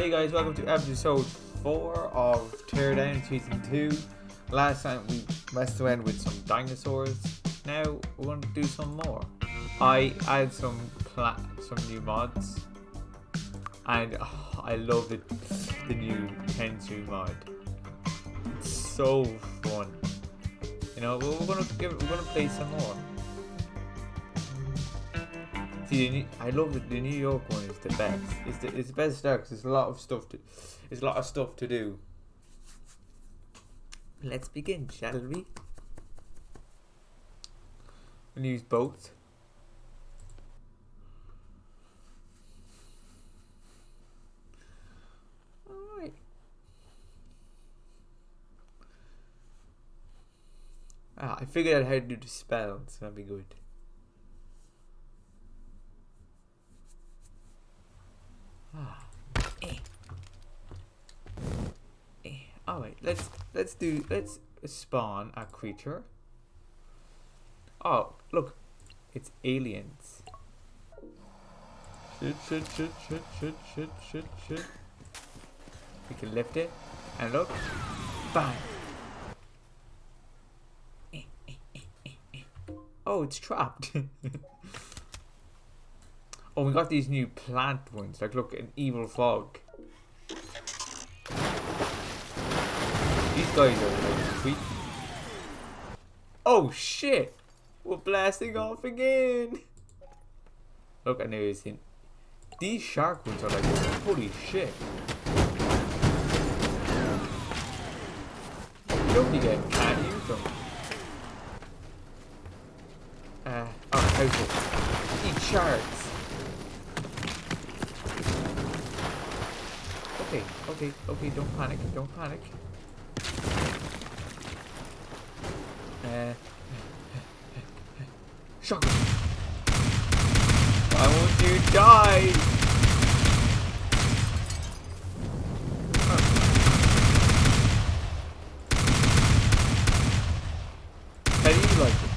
Hey guys, welcome to episode 4 of Teardown Season 2. Last time we messed around with some dinosaurs. Now we're going to do some more. I added some new mods. And I love the new Tensu mod. It's so fun. You know, we're gonna play some more. See, I love the New York one is the best. It's the best start because there's a lot of stuff to do. Let's begin, shall we? We'll use both. Alright. I figured out how to do the spells, so that'd be good. Alright, let's spawn a creature. Oh, look, it's aliens. Shit. We can lift it, and look, bang. Oh, it's trapped. Oh, we got these new plant ones. Like, look, an evil fog. These guys are like sweet. Oh shit! We're blasting off again. Look, I know you've seen. These shark ones are like, holy shit. Look again, can't use them. Houses. Eat sharks. Okay, don't panic. Shock. Why won't you die? How do you like it?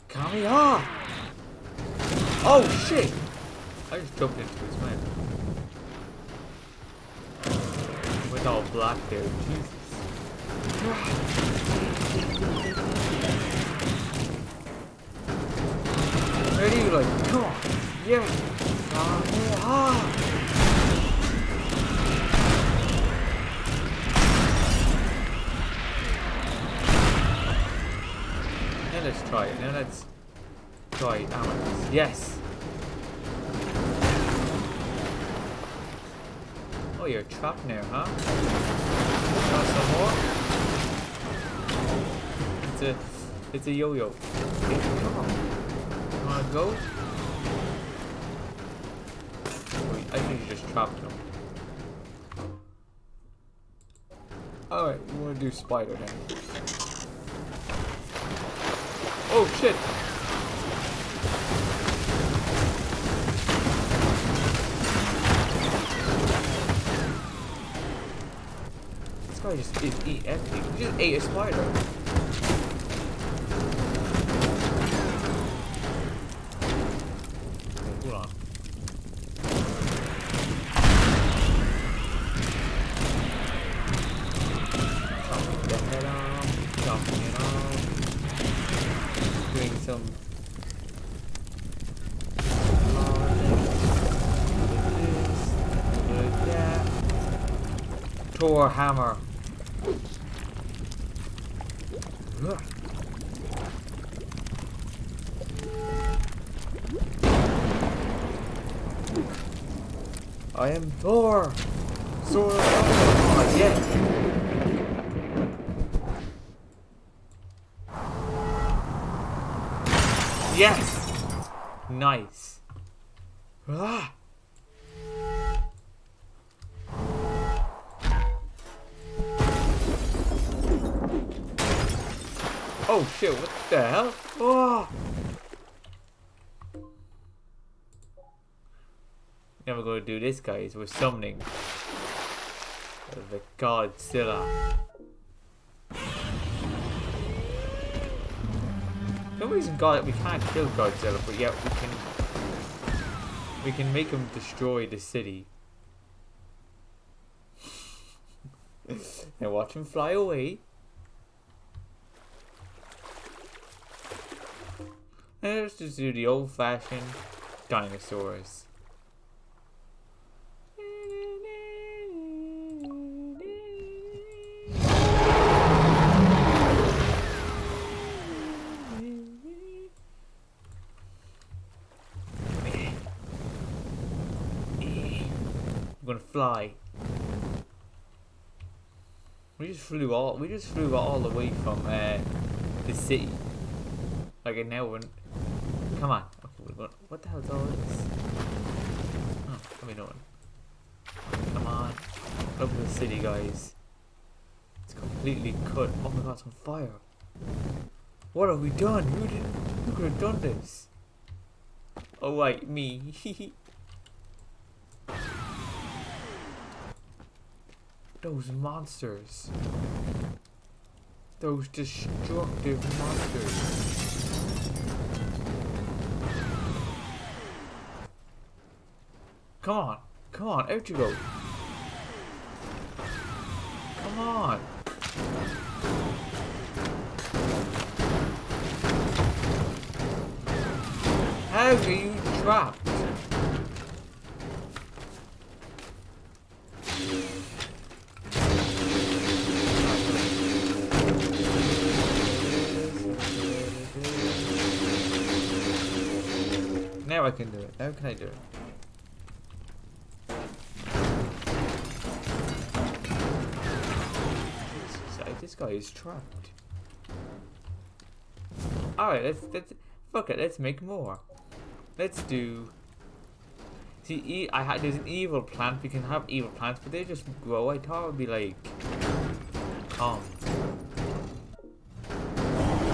Kamiya! Oh shit! I just jumped into his mouth. With all black there, Jesus. Ready? Like, come on. Yeah. Now let's try it. Now let's try Alex. Yes. Oh, you're trapped now, huh? Want some more? It's a yo-yo. Okay, come on. You wanna go? Wait, I think you just trapped him. Alright, we wanna do spider then. Oh shit! I just eat everything. We just ate a spider. Okay, hold on. Chopping the head off. Chopping it off. Doing some. Like that. Thor hammer. I am Thor! Sword of God! Yes! Yes! Nice! Ah! Oh shit, what the hell? Oh! Now we're going to do this, guys. We're summoning the Godzilla. No reason we can't kill Godzilla, but yet we can make him destroy the city Now watch him fly away. And let's just do the old-fashioned dinosaurs. I'm gonna fly. We just flew all the way from the city. Like an hour. Come on. Okay, what the hell is all this? Oh, let me know. Come on. Look at the city, guys. It's completely cut. Oh my god, it's on fire. What have we done? Who could have done this? Oh wait, me. Those monsters. Those destructive monsters. Come on, out you go. Come on. How are you trapped? Now I can do it. How can I do it? This guy is trapped. Alright, let's fuck it, let's make more. Let's do. See, there's an evil plant. We can have evil plants, but they just grow. I thought it would be like Kong.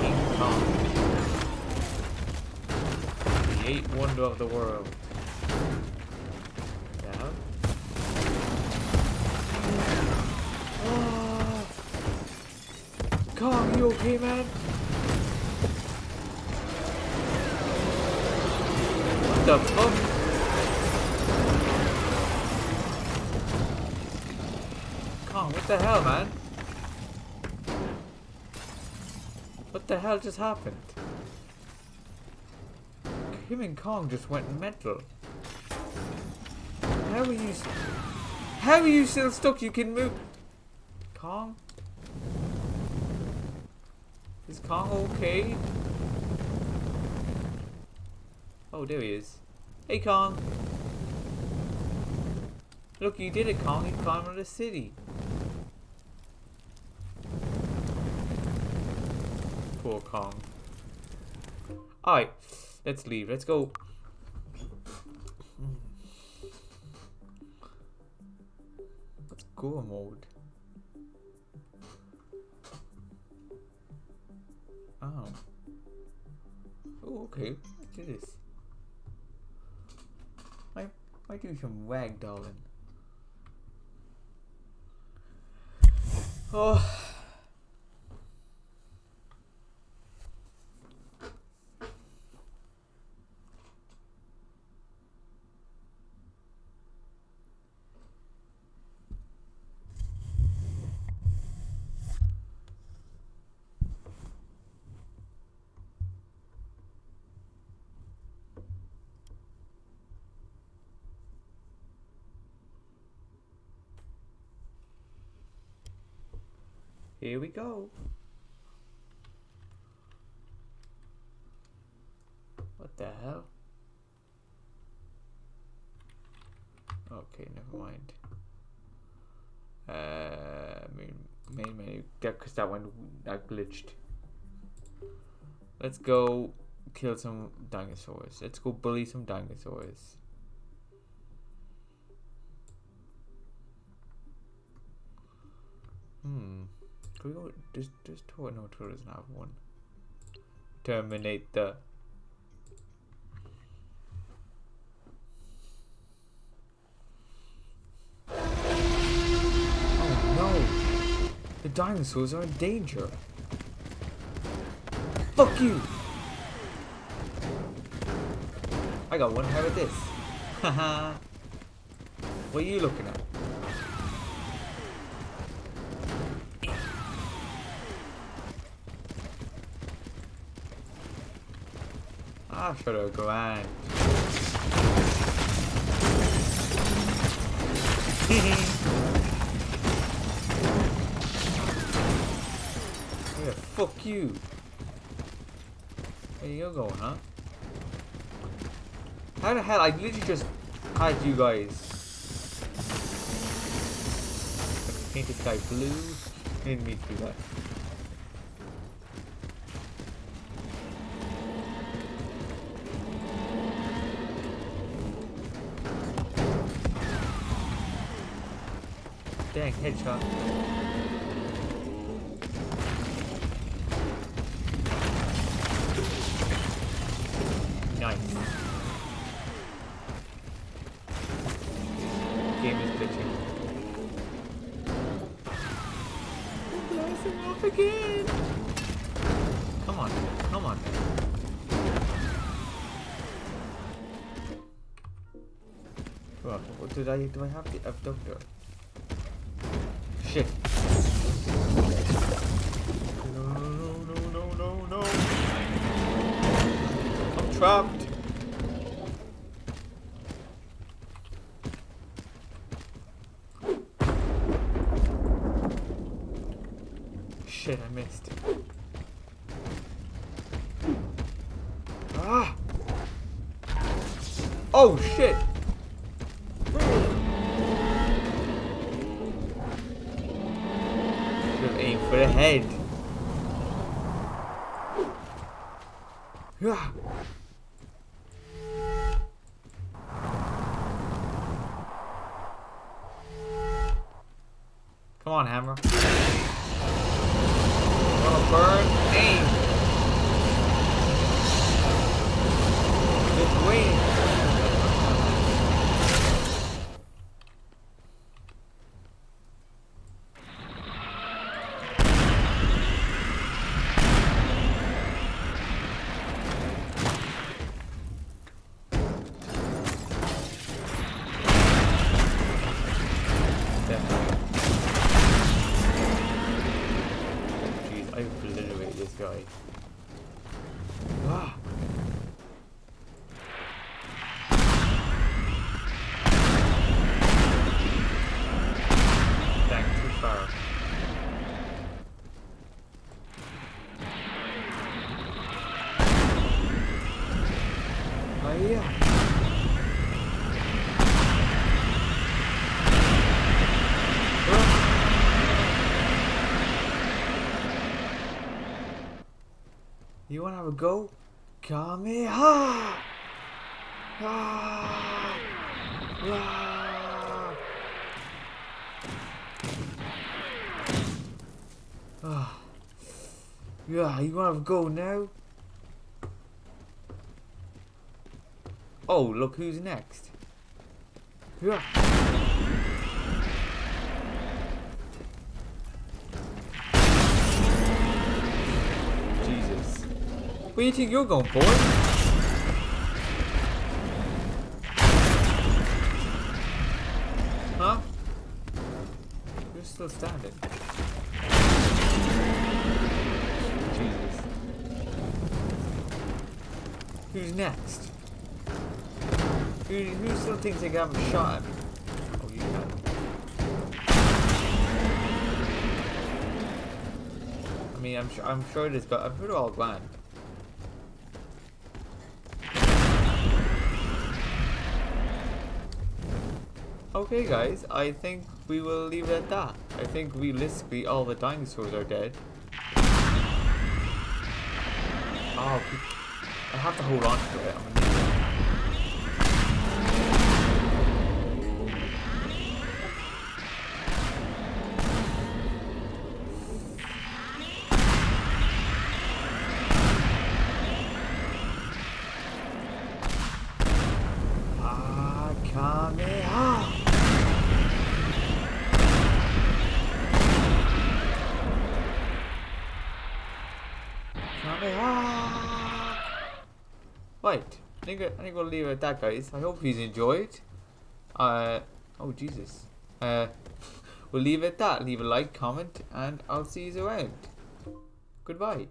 King Kong. The eighth wonder of the world. Yeah. Oh. Kong, you okay, man? What the fuck? Kong, what the hell, man? What the hell just happened? Him and Kong just went mental. How are you still stuck? You can move. Kong? Is Kong okay? Oh, there he is. Hey, Kong. Look, you did it, Kong. You climbed on the city. Poor Kong. Alright, let's leave. Let's go. Let's go mode. Oh. Oh, okay. Let's do this. Might do some ragdolling. Oh. Here we go. What the hell? Okay, never mind. Main menu. Because that glitched. Let's go kill some dinosaurs. Let's go bully some dinosaurs. Can we go? Does Tor? No, Tor doesn't have one. Terminate the. Oh no! The dinosaurs are in danger. Fuck you! I got one. How about this? Haha. What are you looking at? Ah, shut up, go on. Yeah, fuck you. Where you going, huh? How the hell? I literally just had you guys paint this guy blue. Didn't mean to do that. Dang, headshot. Nice. Game is glitching. Blasting off again. Come on, come on. Well, what do I have the abductor? Shit. No, no, no, no, no, no. I'm trapped. Shit, I missed. Ah! Oh, shit! Aim for the head. Yeah. Come on, hammer. Gonna burn. Aim. Just wait. Jeez, I obliterate this guy. Ah. Dang, too far. Oh yeah. You wanna have a go? Kameha! Ah! Ah! Ah! Yeah, you wanna have a go now? Oh, look who's next. Yeah. Jesus. Where do you think you're going, boy? Huh? You're still standing. Jesus. Who's next? Who still thinks they can have a shot at me? Oh, you can. I mean, I'm sure this guy. I'm sure they're all grand. Okay, guys. I think we will leave it at that. I think realistically, all the dinosaurs are dead. Oh, I have to hold on to it. I'm gonna Right, I think we'll leave it at that, guys. I hope you enjoyed. Oh Jesus. We'll leave it at that. Leave a like, comment, and I'll see you around. Goodbye.